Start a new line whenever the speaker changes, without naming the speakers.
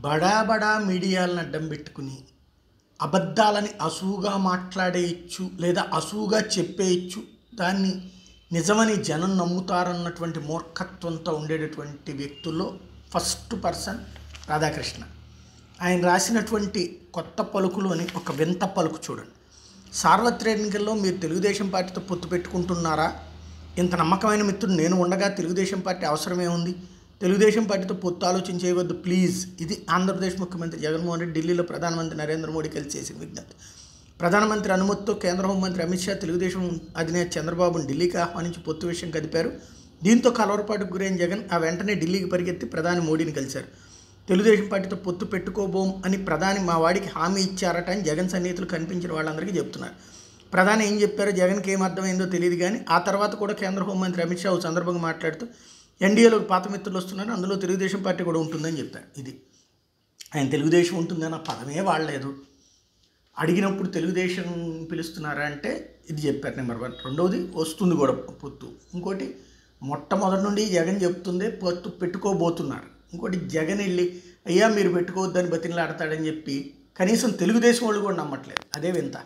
బడా బడా మీడియాలను అడ్డం పెట్టుకుని అబద్ధాలని అసూగా మాట్లాడేయచ్చు లేదా అసూగా చెప్పేయచ్చు, దాన్ని నిజమని జనం నమ్ముతారన్నటువంటి మూర్ఖత్వంతో ఉండేటటువంటి వ్యక్తుల్లో ఫస్ట్ పర్సన్ రాధాకృష్ణ. ఆయన రాసినటువంటి కొత్త పలుకులు అని ఒక వింత పలుకు చూడండి. సార్వత్రిక ఎన్నికల్లో మీరు తెలుగుదేశం పార్టీతో పొత్తు పెట్టుకుంటున్నారా? ఇంత నమ్మకమైన మిత్రుడు నేను ఉండగా తెలుగుదేశం పార్టీ అవసరమే ఉంది? తెలుగుదేశం పార్టీతో పొత్తు ఆలోచన చేయవద్దు ప్లీజ్. ఇది ఆంధ్రప్రదేశ్ ముఖ్యమంత్రి జగన్మోహన్ రెడ్డి ఢిల్లీలో ప్రధానమంత్రి నరేంద్ర మోడీ కలిసి చేసిన విజ్ఞప్తి. ప్రధానమంత్రి అనుమతితో కేంద్ర హోంమంత్రి అమిత్ షా తెలుగుదేశం అధినేత చంద్రబాబును ఢిల్లీకి ఆహ్వానించి పొత్తు విషయం కదిపారు. దీంతో కలవరపాటుకు గురైన జగన్ ఆ వెంటనే ఢిల్లీకి పరిగెత్తి ప్రధాని మోడీని కలిశారు. తెలుగుదేశం పార్టీతో పొత్తు పెట్టుకోబోం అని ప్రధాని మా వాడికి హామీ ఇచ్చారట అని జగన్ సన్నిహితులు కనిపించిన వాళ్ళందరికీ చెప్తున్నారు. ప్రధాని ఏం చెప్పారో జగన్కి ఏం అర్థమైందో తెలియదు, కానీ ఆ తర్వాత కూడా కేంద్ర హోంమంత్రి అమిత్ షా సందర్భంగా మాట్లాడుతూ ఎన్డీఏలోకి పాత మిత్రులు వస్తున్నారు, అందులో తెలుగుదేశం పార్టీ కూడా ఉంటుందని చెప్పారు. ఇది ఆయన తెలుగుదేశం ఉంటుందని ఆ పదమే వాడలేదు. అడిగినప్పుడు తెలుగుదేశం పిలుస్తున్నారా అంటే ఇది చెప్పారు నెంబర్ 1. రెండవది వస్తుంది కూడా పొత్తు. ఇంకోటి మొట్టమొదటి నుండి జగన్ చెప్తుందే పొత్తు పెట్టుకోబోతున్నారు. ఇంకోటి జగన్ వెళ్ళి అయ్యా మీరు పెట్టుకోవద్దని బతిలాడతాడని చెప్పి కనీసం తెలుగుదేశం వాళ్ళు కూడా నమ్మట్లేదు. అదే వింత.